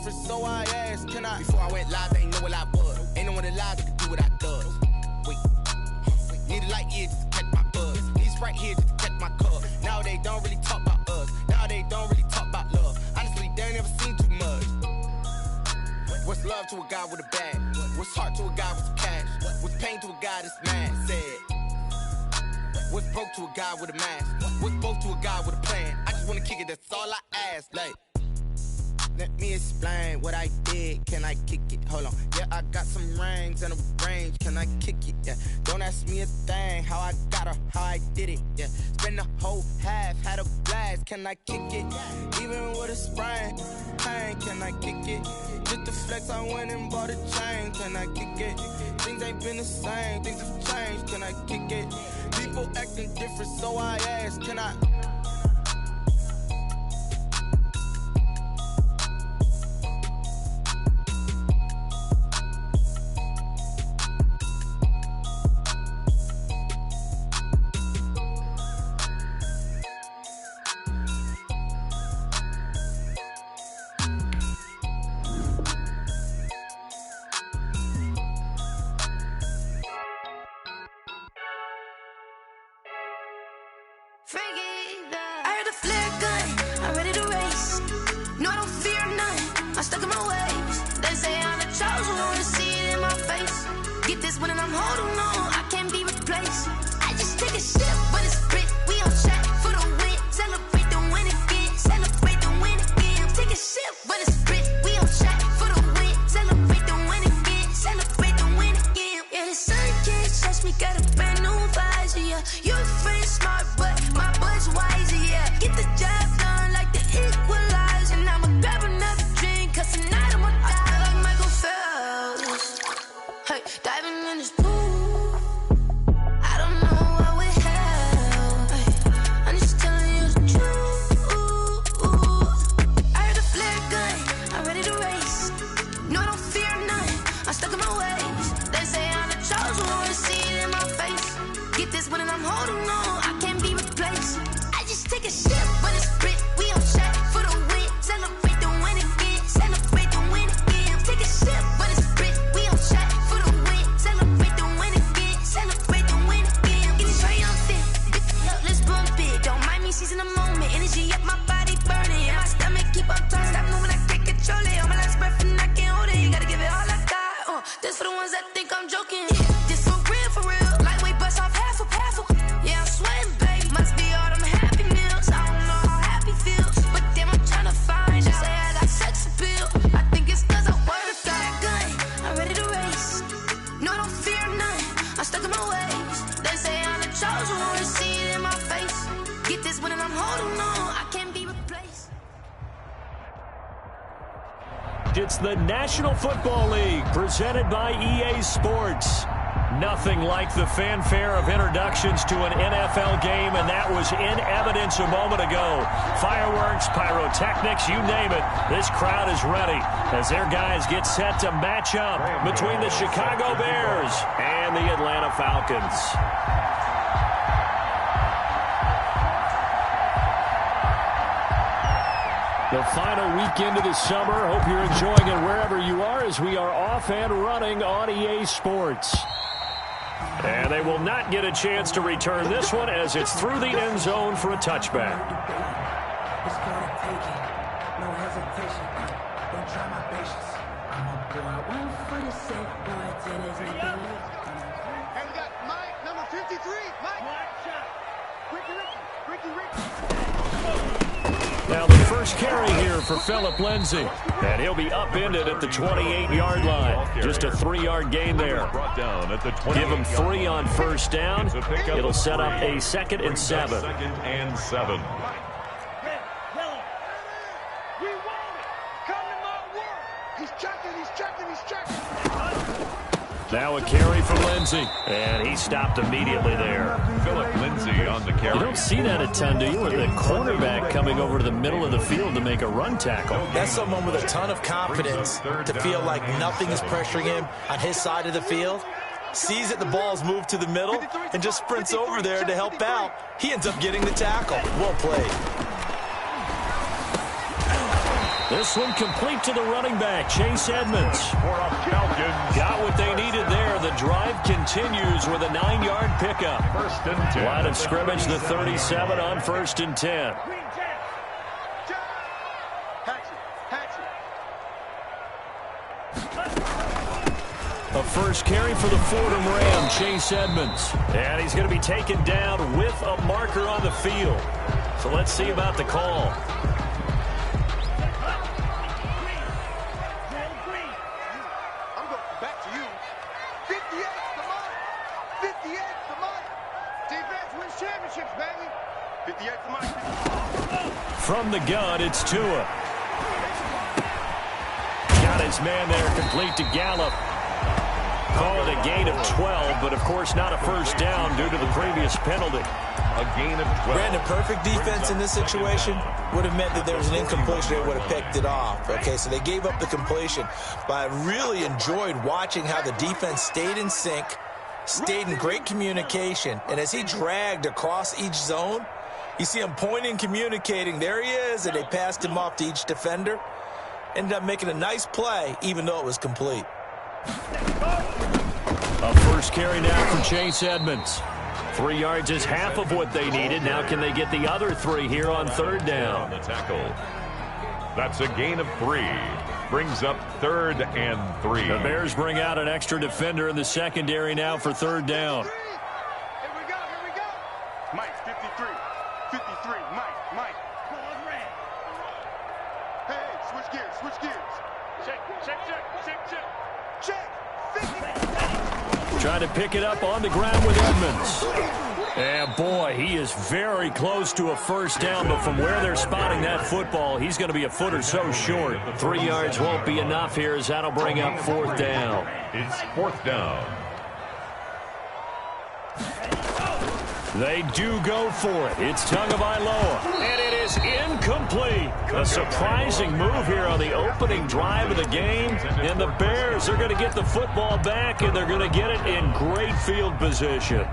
different, so I asked, can I? Before I went live, they ain't know what I was. Ain't no one alive that could do what I does. Wait, need a light here just to catch my buzz. Need Sprite here just to catch my cup. Now they don't really talk about us. Now they don't really talk about love. Honestly, they ain't never seen too much. What's love to a guy with a bag? What's heart to a guy with some cash? What's pain to a guy that's mad? Said. What's broke to a guy with a mask? What's both to a guy with a plan? I just wanna kick it, that's all I ask. Like, let me explain what I did. Can I kick it? Hold on. Yeah, I got some rings and a range. Can I kick it? Yeah. Don't ask me a thing. How I got her, how I did it. Yeah. Spend the whole half, had a blast. Can I kick it? Even with a sprain, pain. Can I kick it? Just to flex, I went and bought a chain. Can I kick it? Things ain't been the same. Things have changed. Can I kick it? People acting different, so I ask. Can I? I heard a flare gun, I'm ready to race. No, I don't fear none, I'm stuck in my ways. They say I'm the chosen one, to see it in my face. Get this one and I'm holding on, I can't be replaced. I just take a sip when it's split, we on track for the win. Celebrate the win again, celebrate the win again. Take a sip when it's split, we on track for the win. Celebrate the win again, celebrate the win again. Yeah, the sun can't touch me, got a brand new visor, yeah. You're a friend smart, but my bud's wiser, yeah. Get the job done like the equalizer. And I'ma grab another drink, cause tonight I'ma die like Michael Phelps. Hey, diving in this pool, I don't know what we have. Hey, I'm just telling you the truth. I heard a flare gun, I'm ready to race. No, I don't fear none, I'm stuck in my ways. They say I'm the chosen one, to see it in my face. Get this one and I'm holding on, I can't be replaced. I just take a sip when it's split, we on track for the win. Celebrate the win again, celebrate the win again. Take a sip when it's split, we on track for the win. Celebrate the win again, celebrate the win again. Get it triumphant, let's bump it. Don't mind me seizing the moment, energy up my body burning. And my stomach keep on turning, stop moving, I can't control it. On my last breath and I can't hold it, you gotta give it all I got. This for the ones that think I'm joking. This for real, lightweight bust off half a. Yeah, I'm sweating, baby. Must be all them happy meals. I don't know how happy feels, but damn, I'm trying to find out. Say I got sex appeal. I think it's cause I wear a fire gun. I'm ready to race. No, I don't fear none. I'm stuck in my ways. They say I'm the chosen one, to see it in my face. Get this one and I'm holding on. I can't be replaced. It's the National Football League presented by EA Sports. Nothing like the fanfare of introductions to an NFL game, and that was in evidence a moment ago. Fireworks, pyrotechnics, you name it. This crowd is ready as their guys get set to match up between the Chicago Bears and the Atlanta Falcons. The final weekend of the summer. Hope you're enjoying it wherever you are as we are off and running on EA Sports. And they will not get a chance to return this one as it's through the end zone for a touchback. And we got Mike, number 53. Mike. Now the first carry here for Phillip Lindsay. And he'll be upended at the 28-yard line. Just a 3-yard gain there. Give him 3 on first down. It'll set up a 2nd and 7. Second and 7. Now a carry for Lindsay. And he stopped immediately there. Phillip Lindsay on the carry. You don't see that a ton, do you? With the cornerback coming over to the middle of the field to make a run tackle. That's someone with a ton of confidence to feel like nothing is pressuring him on his side of the field. Sees that the ball's moved to the middle and just sprints over there to help out. He ends up getting the tackle. Well played. This one complete to the running back, Chase Edmonds. For a Falcons. Got what they needed there. The drive continues with a 9-yard pickup. 1st and 10. Line of scrimmage, the 37 on 1st and 10. A first carry for the Fordham Ram, Chase Edmonds. And he's going to be taken down with a marker on the field. So let's see about the call. From the gun, it's Tua. Got his man there, complete to Gallup. Call it a gain of 12, but of course not a first down due to the previous penalty. A gain of 12. Brandon, perfect defense in this situation would have meant that there was an incompletion. They would have picked it off. Okay, so they gave up the completion. But I really enjoyed watching how the defense stayed in sync, stayed in great communication, and as he dragged across each zone, you see him pointing, communicating. There he is, and they passed him off to each defender. Ended up making a nice play, even though it was complete. A first carry now for Chase Edmonds. 3 yards is half of what they needed. Now can they get the other 3 here on 3rd down? On the tackle. That's a gain of 3. Brings up 3rd and 3. The Bears bring out an extra defender in the secondary now for 3rd down. Here we go. Mike, 53. 53. Mike. Hey, switch gears. Check. 50. Trying to pick it up on the ground with Edmonds. And boy, he is very close to a first down, but from where they're spotting that football, he's going to be a foot or so short. 3 yards won't be enough here as that'll bring up 4th down. It's 4th down. They do go for it. It's Tagovailoa, and it is incomplete. A surprising move here on the opening drive of the game, and the Bears are going to get the football back, and they're going to get it in great field position.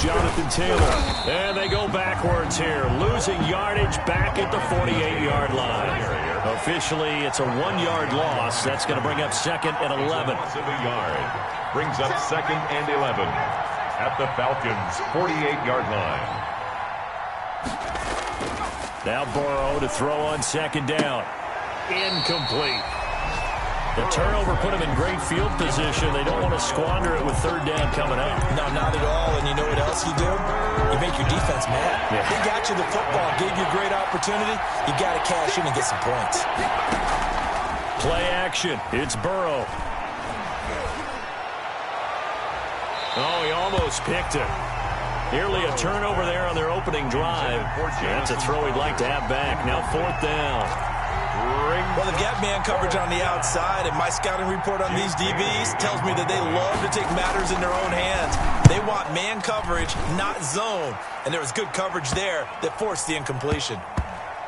Jonathan Taylor. And they go backwards here, losing yardage back at the 48-yard line. Officially, it's a 1-yard loss. That's going to bring up 2nd and 11. Loss of a yard. Brings up 2nd and 11 at the Falcons' 48-yard line. Now Burrow to throw on 2nd down. Incomplete. The turnover put them in great field position. They don't want to squander it with 3rd down coming up. No, not at all. And you know what else you do? You make your defense mad. Yeah. They got you the football, gave you a great opportunity. You got to cash in and get some points. Play action. It's Burrow. Oh, he almost picked it. Nearly a turnover there on their opening drive. That's a throw he'd like to have back. Now 4th down. Well, they've got man coverage on the outside, and my scouting report on these DBs tells me that they love to take matters in their own hands. They want man coverage, not zone. And there was good coverage there that forced the incompletion.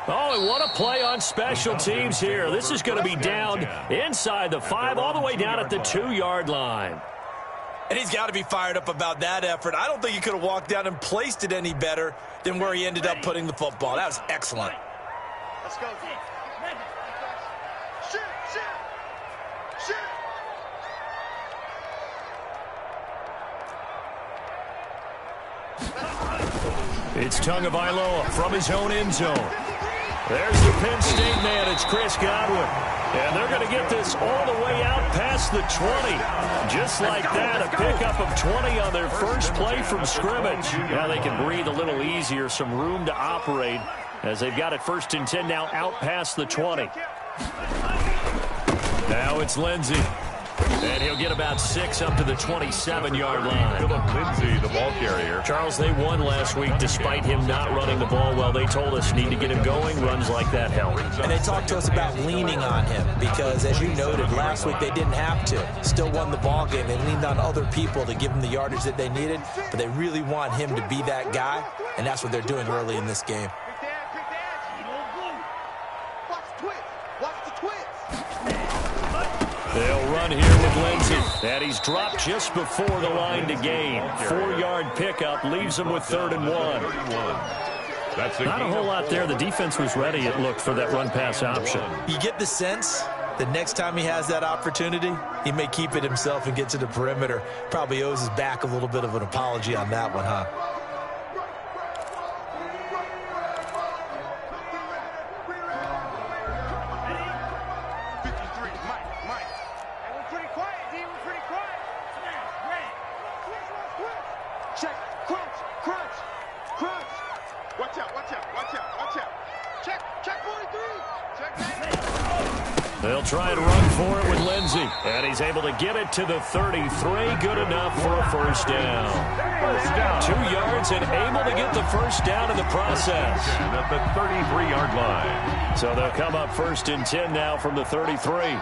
Oh, and what a play on special teams here. This is going to be down inside the 5, all the way down at the 2-yard line. And he's got to be fired up about that effort. I don't think he could have walked down and placed it any better than where he ended up putting the football. That was excellent. Let's go. It's Tagovailoa from his own end zone. There's the Penn State man. It's Chris Godwin. And they're going to get this all the way out past the 20. Just like that, a pickup of 20 on their first play from scrimmage. Now they can breathe a little easier, some room to operate as they've got it 1st and 10 now out past the 20. Now it's Lindsey. And he'll get about 6 up to the 27-yard line. Philip Lindsay, the ball carrier. Charles, they won last week despite him not running the ball well. They told us need to get him going. Runs like that help. And they talked to us about leaning on him because, as you noted, last week they didn't have to. Still won the ball game. They leaned on other people to give them the yardage that they needed, but they really want him to be that guy, and that's what they're doing early in this game. They'll run here with Lindsay. And he's dropped just before the line to gain. 4-yard pickup leaves him with 3rd and 1. Not a whole lot there. The defense was ready, it looked, for that run-pass option. You get the sense that next time he has that opportunity, he may keep it himself and get to the perimeter. Probably owes his back a little bit of an apology on that one, huh? They'll try and run for it with Lindsay. And he's able to get it to the 33. Good enough for a first down. 2 yards and able to get the first down in the process. At the 33-yard line. So they'll come up 1st and 10 now from the 33.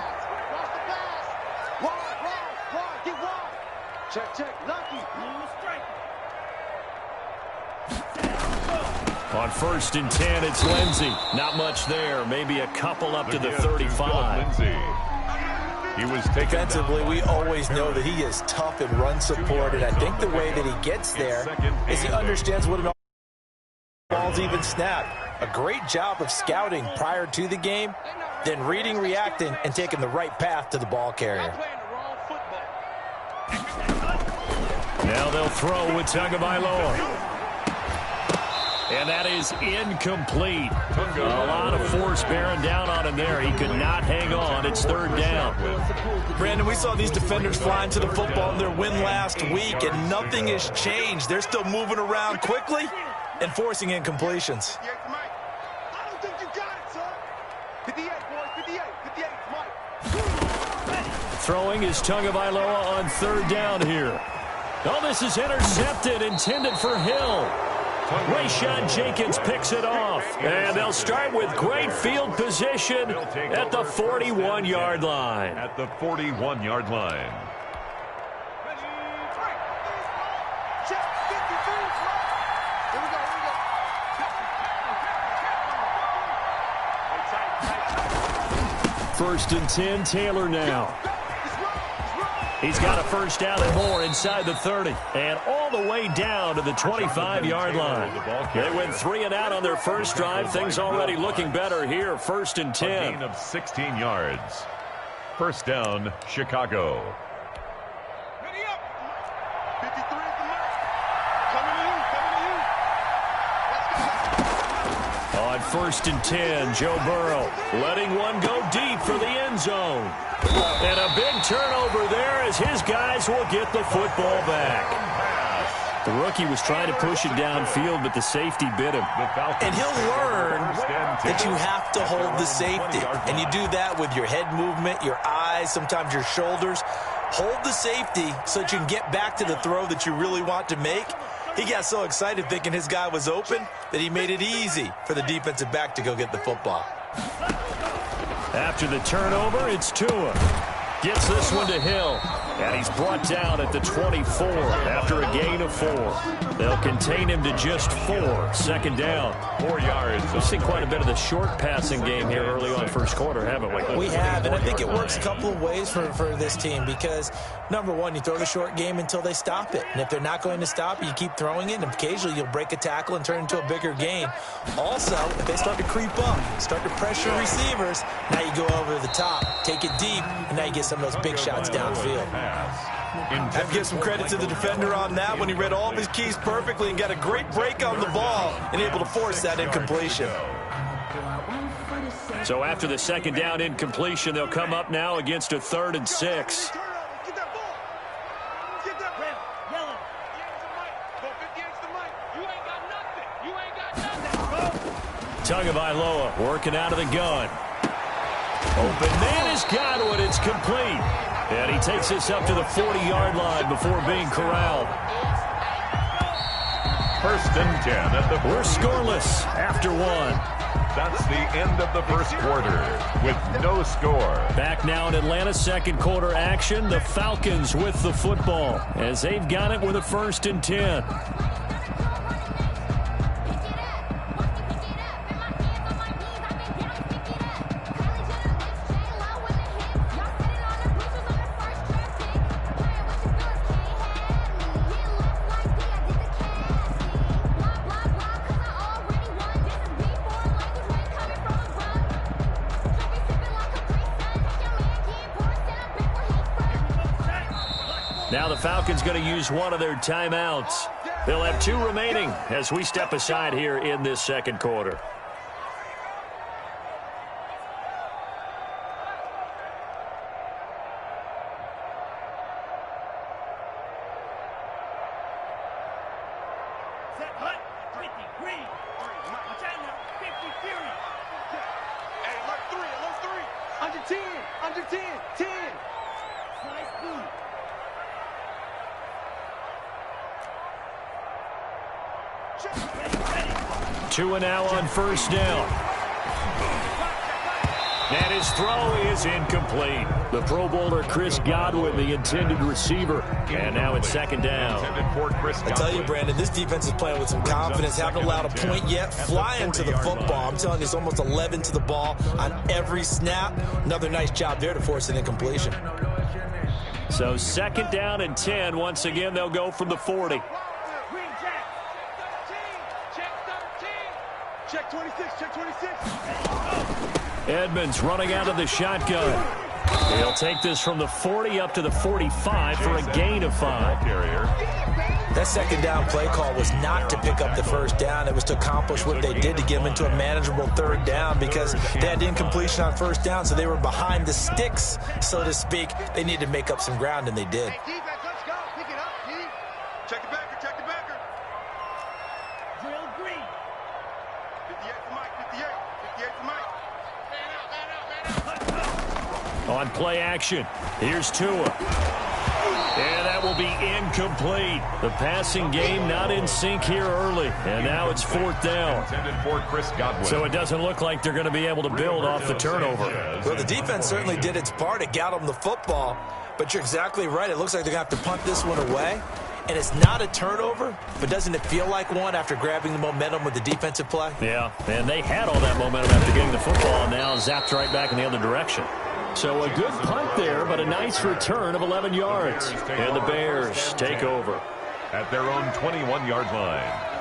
On 1st and 10, it's Lindsay. Not much there. Maybe a couple up to the 35. He was taken defensively, we always know that he is tough in run support, and I think the way that he gets there is he understands what an ball's even snapped. A great job of scouting prior to the game, then reading, reacting, and taking the right path to the ball carrier. Now they'll throw with Tagovailoa. And that is incomplete. A lot of force bearing down on him there. He could not hang on. It's 3rd down. Brandon, we saw these defenders flying to the football in their win last week, and nothing has changed. They're still moving around quickly and forcing incompletions. I don't think you got it, son. 58, boys. 58, Mike. Throwing is Tagovailoa on 3rd down here. Oh, this is intercepted, intended for Hill. Rayshawn Jenkins picks it off. And they'll start with great field position at the 41-yard line. At the 41-yard line. First and 10, Taylor now. He's got a first down and more inside the 30. And all the way down to the 25-yard line. They went 3 and out on their first drive. Things already looking better here. 1st and 10. A gain of 16 yards. First down, Chicago. Ready up. 53 is the mark. Coming to you. Let's go. On 1st and 10, Joe Burrow letting one go deep for the end zone. And a big turnover there as his guys will get the football back. The rookie was trying to push it downfield, but the safety bit him. And he'll learn that you have to hold the safety. And you do that with your head movement, your eyes, sometimes your shoulders. Hold the safety so that you can get back to the throw that you really want to make. He got so excited thinking his guy was open that he made it easy for the defensive back to go get the football. After the turnover, it's Tua. Gets this one to Hill. And he's brought down at the 24 after a gain of 4. They'll contain him to just 4. 2nd down. 4 yards. We've seen quite a bit of the short passing game here early on first quarter, haven't we? We have, and I think it works a couple of ways for this team because, number one, you throw the short game until they stop it. And if they're not going to stop it, you keep throwing it, and occasionally you'll break a tackle and turn it into a bigger gain. Also, if they start to creep up, start to pressure receivers, now you go over the top, take it deep, and now you get some of those big shots downfield. I have to give some credit to the defender on that when he read all of his keys perfectly and got a great break on the ball and able to force that incompletion. So after the 2nd down incompletion, they'll come up now against a 3rd and 6. Get that ball. Get that red. Yellow. Go 58's the mic. You ain't got nothing. You ain't got nothing. Tagovailoa working out of the gun. Open man has got it. It's complete. And he takes this up to the 40-yard line before being corralled. 1st and 10 at the... We're scoreless after one. That's the end of the first quarter with no score. Back now in Atlanta's second quarter action. The Falcons with the football as they've got it with a 1st and 10. Now the Falcons going to use one of their timeouts. They'll have 2 remaining as we step aside here in this second quarter. Two and now on 1st down. And his throw is incomplete. The Pro Bowler Chris Godwin, the intended receiver. And now it's 2nd down. I tell you, Brandon, this defense is playing with some confidence. Haven't allowed a point yet. Flying to the football. I'm telling you, it's almost 11 to the ball on every snap. Another nice job there to force an incompletion. So 2nd down and 10. Once again, they'll go from the 40. Check 26, check 26. Edmonds running out of the shotgun. He'll take this from the 40 up to the 45 for a gain of 5. That 2nd down play call was not to pick up the 1st down. It was to accomplish what they did to get them into a manageable 3rd down because they had incompletion on 1st down, so they were behind the sticks, so to speak. They needed to make up some ground, and they did. Hey, defense, let's go. Pick it up, D. Check the backer, check the backer. Drill green. 58 for Mike, 58. 58 for Mike. Man out, man out, man out. On play action, here's Tua. And that will be incomplete. The passing game not in sync here early. And now it's 4th down. So it doesn't look like they're going to be able to build off the turnover. Well, the defense certainly did its part. It got them the football. But you're exactly right. It looks like they're going to have to punt this one away. And it's not a turnover, but doesn't it feel like one after grabbing the momentum with the defensive play? Yeah, and they had all that momentum after getting the football, and now zapped right back in the other direction. So a good punt there, but a nice return of 11 yards. And the Bears take over at their own 21-yard line.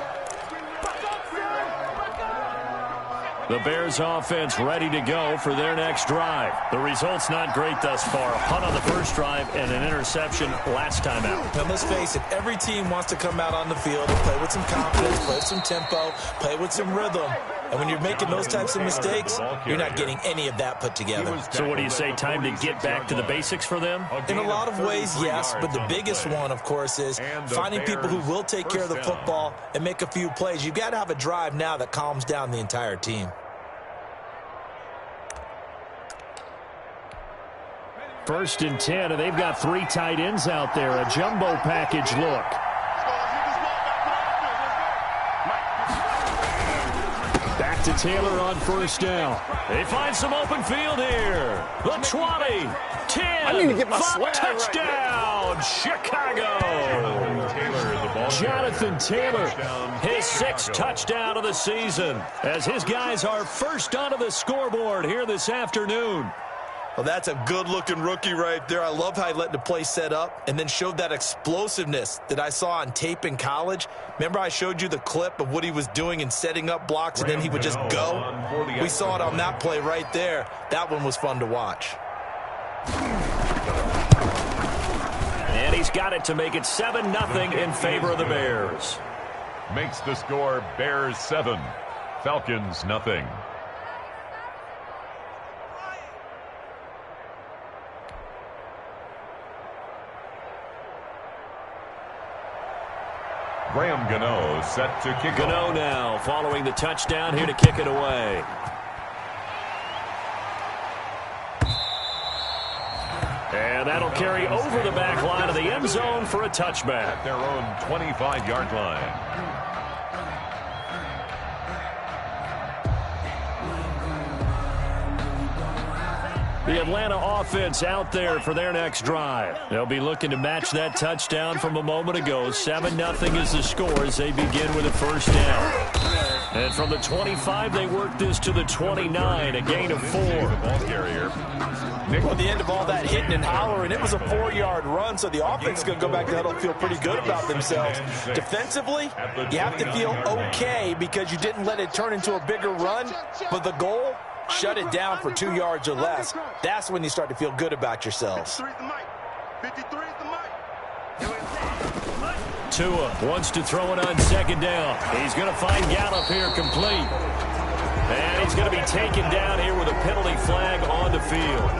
The Bears offense ready to go for their next drive. The result's not great thus far. A punt on the first drive and an interception last time out. Now, let's face it, every team wants to come out on the field and play with some confidence, play with some tempo, play with some rhythm. And when you're making those types of mistakes, you're not getting any of that put together. So what do you say, time to get back to the basics for them? In a lot of ways, yes, but the biggest one, of course, is finding people who will take care of the football and make a few plays. You've got to have a drive now that calms down the entire team. First and 10, and they've got 3 tight ends out there. A jumbo package look. Back to Taylor on first down. They find some open field here. The 20, 10, I need to get my 5, touchdown, Chicago. Jonathan Taylor, his 6th touchdown of the season, as his guys are first onto the scoreboard here this afternoon. Well, that's a good-looking rookie right there. I love how he let the play set up and then showed that explosiveness that I saw on tape in college. Remember I showed you the clip of what he was doing and setting up blocks, and then he would just go? We saw it on that play right there. That one was fun to watch. And he's got it to make it 7-0 in favor of the Bears. Makes the score Bears 7, Falcons nothing. Graham Gano set to kick. Gano now following the touchdown here to kick it away. And that'll carry over the back line of the end zone for a touchback. At their own 25-yard line. The Atlanta offense out there for their next drive. They'll be looking to match that touchdown from a moment ago. 7-0 is the score as they begin with a first down. And from the 25, they work this to the 29, a gain of 4. Ball carrier. Well, at the end of all that hitting and hollering, it was a 4-yard run, so the offense is going to go back to huddle and feel pretty good about themselves. Defensively, you have to feel okay because you didn't let it turn into a bigger run, but the goal, shut it down for 2 yards or less. That's when you start to feel good about yourselves. Tua wants to throw it on second down. He's going to find Gallup here complete. And he's going to be taken down here with a penalty flag on the field.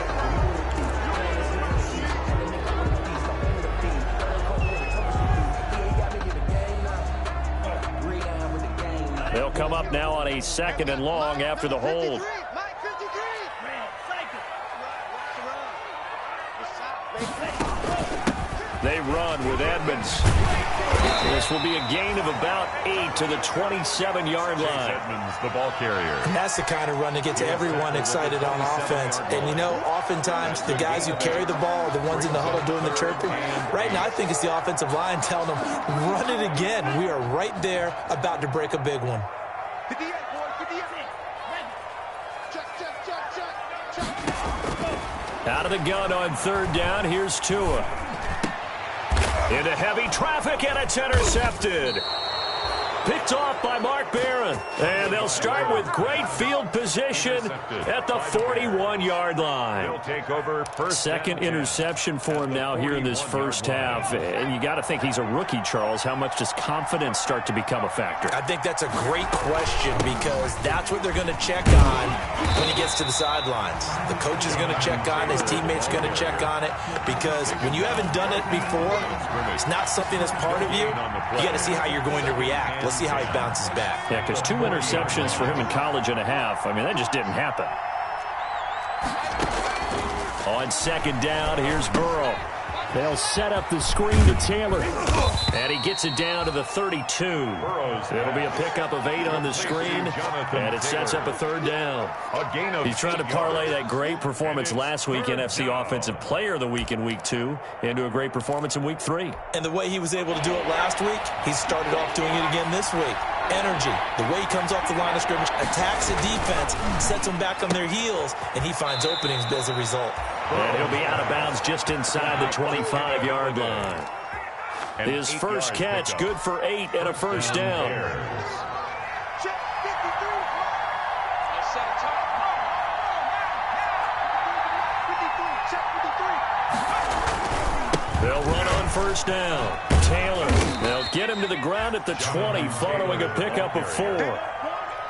They'll come up now on a 2nd and long after the hold. They run with Edmonds. This will be a gain of about 8 to the 27-yard line. Edmonds, the ball carrier. And that's the kind of run that gets everyone excited on offense. And, you know, oftentimes the guys who carry the ball are the ones in the huddle doing the chirping. Right now, I think it's the offensive line telling them, run it again. We are right there about to break a big one. Out of the gun on 3rd down, here's Tua. Into heavy traffic, and it's intercepted. Picked off by Mark Barron. And they'll start with great field position at the 41-yard line. He'll take over first. Second interception for him now here in this first half. And you got to think he's a rookie, Charles. How much does confidence start to become a factor? I think that's a great question because that's what they're going to check on when he gets to the sidelines. The coach is going to check on it. His teammates going to check on it because when you haven't done it before, it's not something that's part of you. You got to see how you're going to react. Let's see how he bounces back. Yeah, because 2 interceptions for him in college and a half. I mean, that just didn't happen. On 2nd down, here's Burrow. They'll set up the screen to Taylor. And he gets it down to the 32. It'll be a pickup of 8 on the screen. And it sets up a 3rd down. He's trying to parlay that great performance last week, NFC Offensive Player of the Week in Week 2, into a great performance in Week 3. And the way he was able to do it last week, he started off doing it again this week. Energy, the way he comes off the line of scrimmage, attacks the defense, sets them back on their heels, and he finds openings as a result. And he'll be out of bounds just inside the 25-yard line. His first catch, good for 8 and a first down. They'll run on first down. Taylor, they'll get him to the ground at the 20 following a pickup of 4.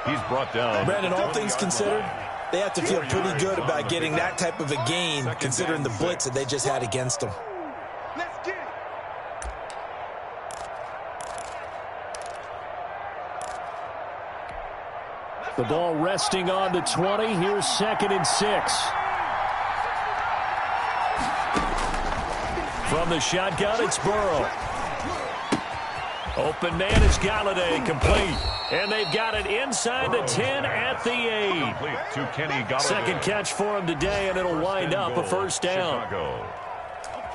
He's brought down. Brandon, all things considered, they have to feel pretty good about getting that type of a gain considering the blitz that they just had against them. The ball resting on the 20. Here's 2nd and 6. From the shotgun, it's Burrow. Open man is Galladay, complete. And they've got it inside the 10 at the 8. Second catch for him today, and it'll wind up a first down.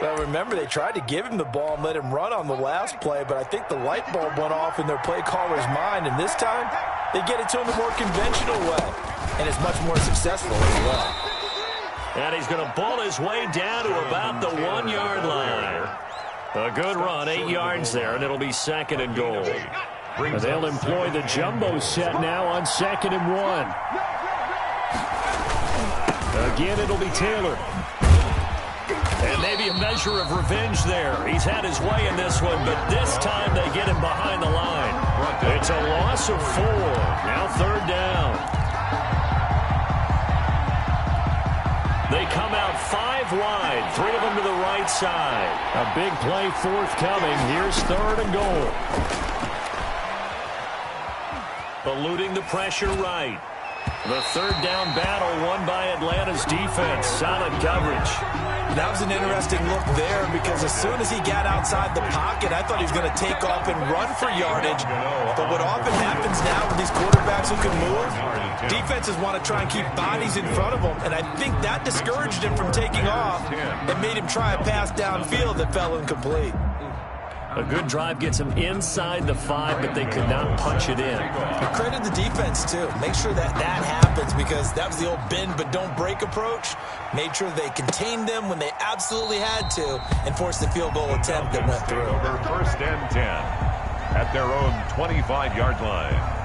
Well, remember, they tried to give him the ball and let him run on the last play, but I think the light bulb went off in their play caller's mind, and this time they get it to him the more conventional way, and it's much more successful as well. And he's going to ball his way down to about the 1-yard line. A good run, 8 yards there, and it'll be 2nd and goal. They'll employ the jumbo set now on 2nd and 1. Again, it'll be Taylor. And maybe a measure of revenge there. He's had his way in this one, but this time they get him behind the line. It's a loss of 4. Now 3rd down. They come out 5 wide, 3 of them to the right side. A big play forthcoming. Here's 3rd and goal. Eluding the pressure right. The third down battle won by Atlanta's defense. Solid coverage. That was an interesting look there because as soon as he got outside the pocket, I thought he was going to take off and run for yardage. But what often happens now with these quarterbacks who can move, defenses want to try and keep bodies in front of them, and I think that discouraged him from taking off and made him try a pass downfield that fell incomplete. A good drive gets them inside the 5, but they could not punch it in. Credit the defense, too. Make sure that happens because that was the old bend but don't break approach. Made sure they contained them when they absolutely had to and forced the field goal attempt that went through. Over 1st and 10 at their own 25-yard line.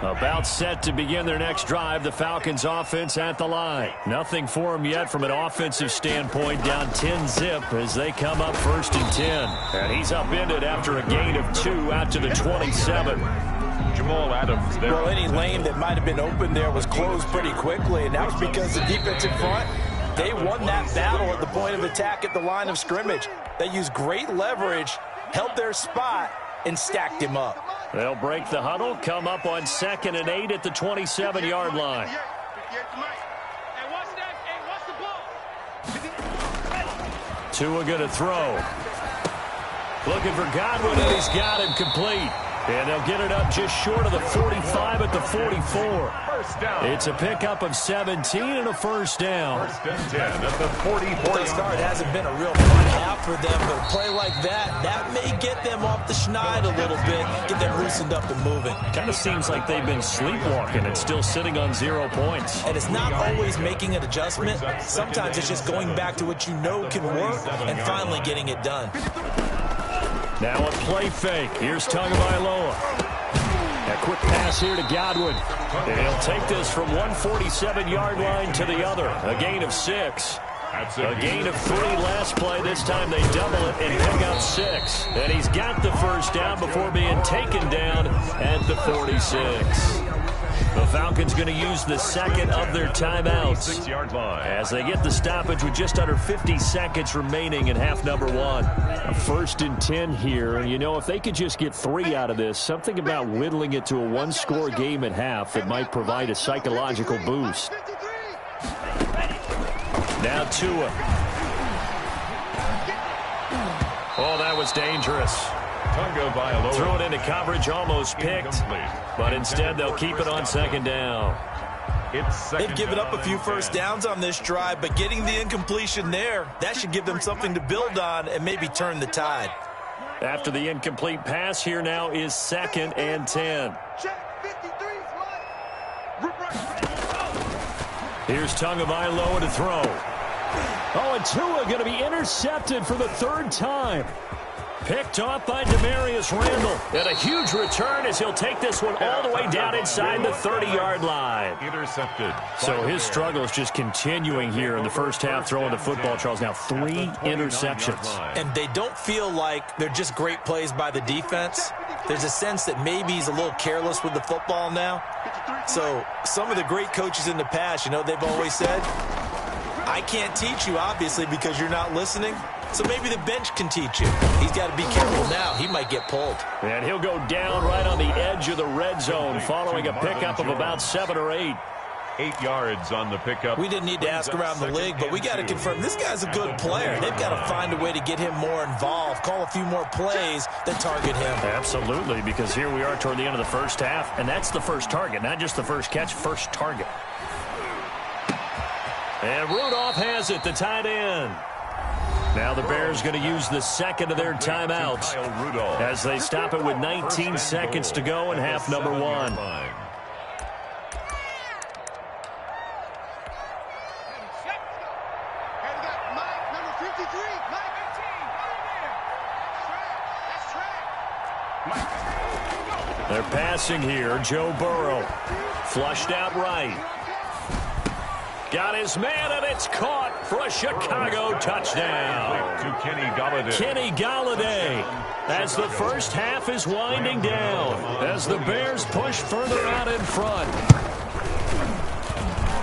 About set to begin their next drive, the Falcons offense at the line. Nothing for them yet from an offensive standpoint, down 10-zip as they come up 1st and 10. And he's upended after a gain of 2 out to the 27. Jamal Adams there. Well, any lane that might have been open there was closed pretty quickly, and that was because the defense in front, they won that battle at the point of attack at the line of scrimmage. They used great leverage, held their spot, and stacked him up. They'll break the huddle, come up on 2nd and 8 at the 27-yard line. Tua going to throw. Looking for Godwin, and he's got him complete. And they'll get it up just short of the 45 at the 44. It's a pickup of 17 and a 1st down. 1st and 10 at the 44. The start hasn't been a real fun half for them, but a play like that may get them off the schneid a little bit, get them loosened up and moving. Kind of seems like they've been sleepwalking and still sitting on 0 points. And it's not always making an adjustment. Sometimes it's just going back to what you know can work and finally getting it done. Now a play fake. Here's Tagovailoa. A quick pass here to Godwin. And he'll take this from 147-yard line to the other. A gain of 6. A gain of 3 last play. This time they double it and pick up 6. And he's got the 1st down before being taken down at the 46. The Falcons going to use the 2nd of their timeouts as they get the stoppage with just under 50 seconds remaining in half number 1. A 1st and 10 here. And, you know, if they could just get 3 out of this, something about whittling it to a 1-score game at half that might provide a psychological boost. Now Tua. Oh, that was dangerous. Throw it into coverage, almost picked, but instead they'll keep it on 2nd down. They've given up a few 1st downs on this drive, but getting the incompletion there, that should give them something to build on and maybe turn the tide. After the incomplete pass, here now is 2nd and 10. Here's Tagovailoa to throw. Oh, and Tua going to be intercepted for the 3rd time. Picked off by Demarius Randall. And a huge return as he'll take this one all the way down inside the 30-yard line. Intercepted. So his struggle is just continuing here in the first half, throwing the football, Charles. Now 3 interceptions. And they don't feel like they're just great plays by the defense. There's a sense that maybe he's a little careless with the football now. So some of the great coaches in the past, you know, they've always said, I can't teach you, obviously, because you're not listening. So maybe the bench can teach you. He's got to be careful now. He might get pulled. And he'll go down right on the edge of the red zone following a pickup of about 7 or 8. 8 yards on the pickup. We didn't need to ask around the league, but we got to confirm this guy's a good player. They've got to find a way to get him more involved, call a few more plays that target him. Absolutely, because here we are toward the end of the first half, and that's the first target, not just the first catch, first target. And Rudolph has it, the tight end. Now the Bears going to use the 2nd of their timeouts as they stop it with 19 seconds to go in half number 1. They're passing here. Joe Burrow flushed out right. Got his man, and it's caught for a Chicago touchdown. To Kenny Galladay. Kenny Galladay, as the first half is winding down, as the Bears push further out in front.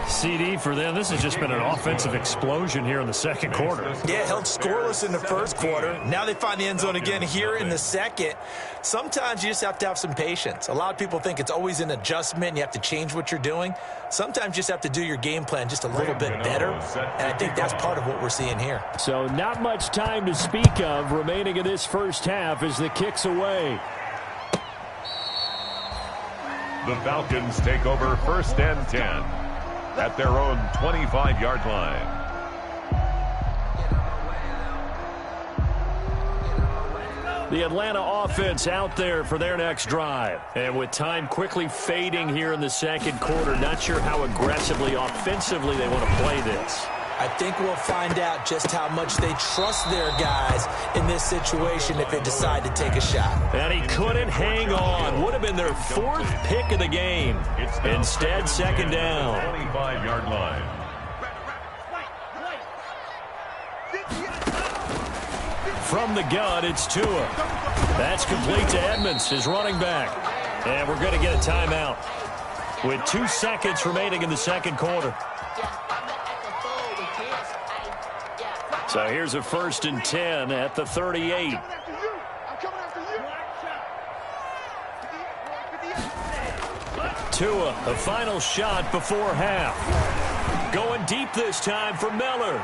CD for them. This has just been an offensive explosion here in the second quarter. Yeah, held scoreless in the first quarter. Now they find the end zone again here in the second. Sometimes you just have to have some patience. A lot of people think it's always an adjustment. You have to change what you're doing. Sometimes you just have to do your game plan just a little bit better. And I think that's part of what we're seeing here. So not much time to speak of remaining in this first half as the kick's away. The Falcons take over 1st and 10 at their own 25-yard line. The Atlanta offense out there for their next drive. And with time quickly fading here in the second quarter, not sure how aggressively, offensively they want to play this. I think we'll find out just how much they trust their guys in this situation if they decide to take a shot. And he couldn't hang on. Would have been their 4th pick of the game. Instead, second down. 25-yard line. From the gun, it's Tua. That's complete to Edmonds, his running back. And we're going to get a timeout with 2 seconds remaining in the second quarter. So here's a 1st and 10 at the 38. Tua, a final shot before half. Going deep this time for Miller.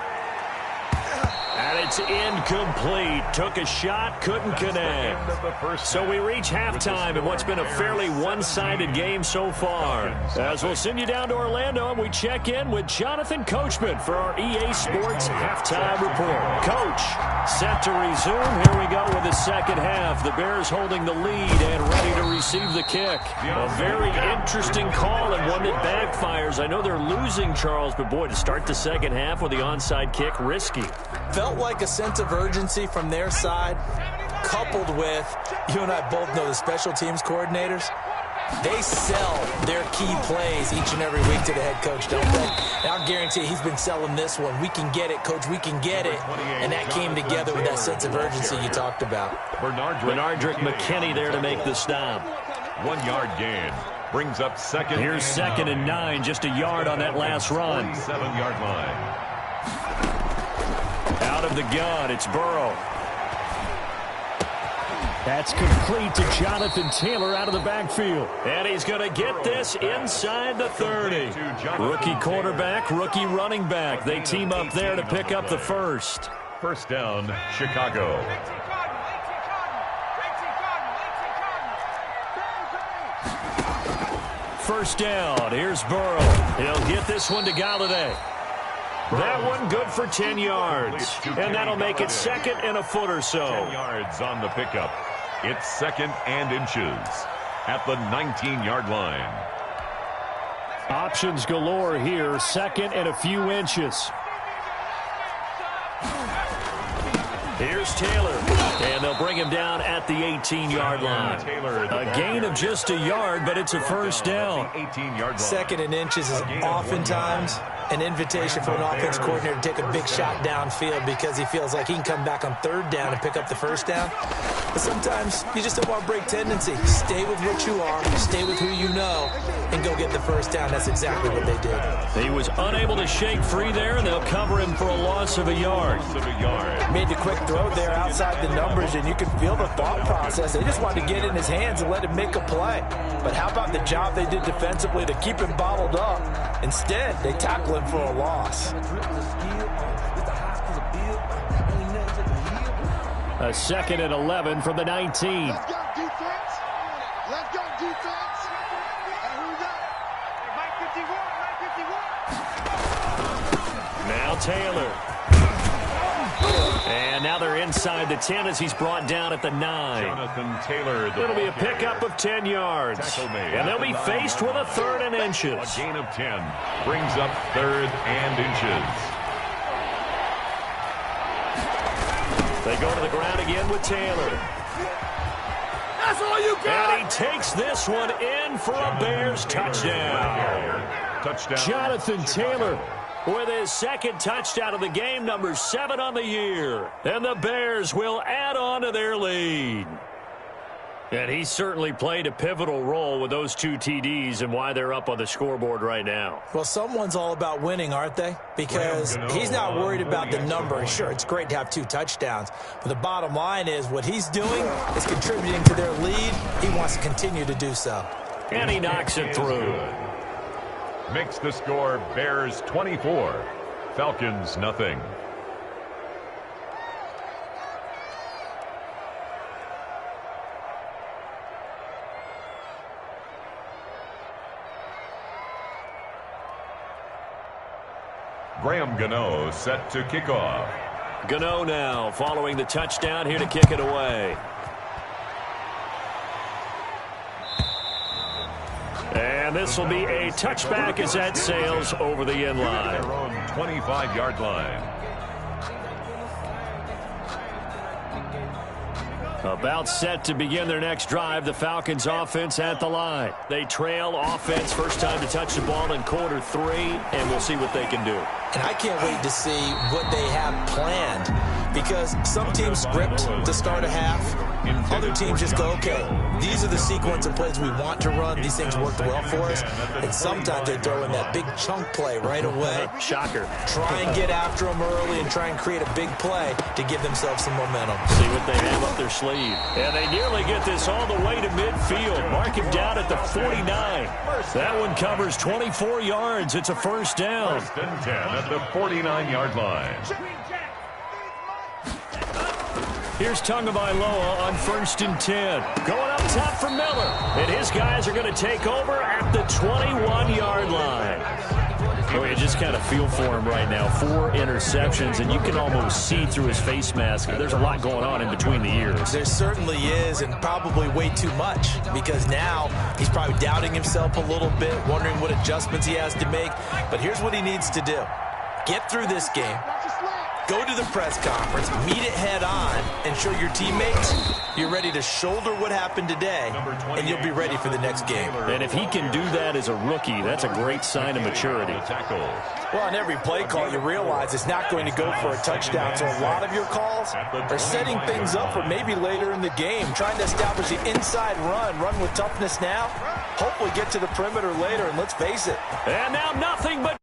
And it's incomplete. Took a shot, couldn't connect. So we reach halftime in what's been a fairly one-sided game so far. As we'll send you down to Orlando, and we check in with Jonathan Coachman for our EA Sports Halftime Report. Coach, set to resume. Here we go with the second half. The Bears holding the lead and ready to receive the kick. A very interesting call and one that backfires. I know they're losing, Charles, but boy, to start the second half with the onside kick, risky. Felt like a sense of urgency from their side, coupled with, you and I both know the special teams coordinators, they sell their key plays each and every week to the head coach, don't they? And I'll guarantee he's been selling this one. We can get it, coach, we can get it. And that came together with that sense of urgency you talked about. Bernardrick McKinney there to make the stop. 1-yard gain. Brings up second. Here's 2nd and 9, just a yard on that last run. 7-yard line. Out of the gun, it's Burrow. That's complete to Jonathan Taylor out of the backfield. And he's going to get this inside the 30. Rookie quarterback, rookie running back. They team up there to pick up the first. First down, Chicago. First down, here's Burrow. He'll get this one to Galladay. That one good for 10 yards. And that'll make it 2nd and a foot or so. 10 yards on the pickup. It's 2nd and inches at the 19-yard line. Options galore here. 2nd and a few inches. Here's Taylor. And they'll bring him down at the 18-yard line. A gain of just a yard, but it's a first down. 2nd and inches is oftentimes an invitation for an offense coordinator to take a big shot downfield because he feels like he can come back on 3rd down and pick up the first down. But sometimes you just don't want to break tendency. Stay with what you are, stay with who you know, and go get the first down. That's exactly what they did. He was unable to shake free there, and they'll cover him for a loss of a yard. Made the quick throw there outside the numbers, and you can feel the thought process. They just wanted to get in his hands and let him make a play. But how about the job they did defensively to keep him bottled up? Instead, they tackle him for a loss. A 2nd and 11 from the 19. Let's go, defense. Let's go, defense. And who we got? Mike 51. Now Taylor. And now they're inside the 10 as he's brought down at the 9. Jonathan Taylor. It'll be a pickup of 10 yards. And they'll be faced with a 3rd and inches. A gain of 10 brings up 3rd and inches. They go to the ground again with Taylor. That's all you got. And he takes this one in for a Bears touchdown. Jonathan Taylor with his 2nd touchdown of the game, number 7 on the year. And the Bears will add on to their lead. And he certainly played a pivotal role with those 2 TDs and why they're up on the scoreboard right now. Well, someone's all about winning, aren't they? Because he's not worried about the number. Sure, it's great to have 2 touchdowns. But the bottom line is what he's doing is contributing to their lead. He wants to continue to do so. And he knocks it through. Makes the score Bears 24, Falcons nothing. Graham Gano set to kick off. Gano now following the touchdown here to kick it away. And this will be a touchback as that sails over the end line. Their own 25-yard line. About set to begin their next drive, the Falcons offense at the line. They trail offense, first time to touch the ball in quarter 3, and we'll see what they can do. And I can't wait to see what they have planned, because some teams script to start a half. Other teams just go, okay, these are the sequence of plays we want to run. These things worked well for us. And sometimes they throw in that big chunk play right away. Shocker. Try and get after them early and try and create a big play to give themselves some momentum. See what they have up their sleeve. And they nearly get this all the way to midfield. Mark him down at the 49. That one covers 24 yards. It's a first down. First and 10 at the 49-yard line. Here's Tagovailoa on first and 10. Going up top for Miller. And his guys are going to take over at the 21-yard line. Oh, you just kind of feel for him right now. 4 interceptions, and you can almost see through his face mask. There's a lot going on in between the ears. There certainly is, and probably way too much, because now he's probably doubting himself a little bit, wondering what adjustments he has to make. But here's what he needs to do. Get through this game. Go to the press conference, meet it head on, and show your teammates you're ready to shoulder what happened today, and you'll be ready for the next game. And if he can do that as a rookie, that's a great sign of maturity. Well, on every play call, you realize it's not going to go for a touchdown, so a lot of your calls are setting things up for maybe later in the game, trying to establish the inside run with toughness now, hopefully get to the perimeter later, and let's face it. And now nothing but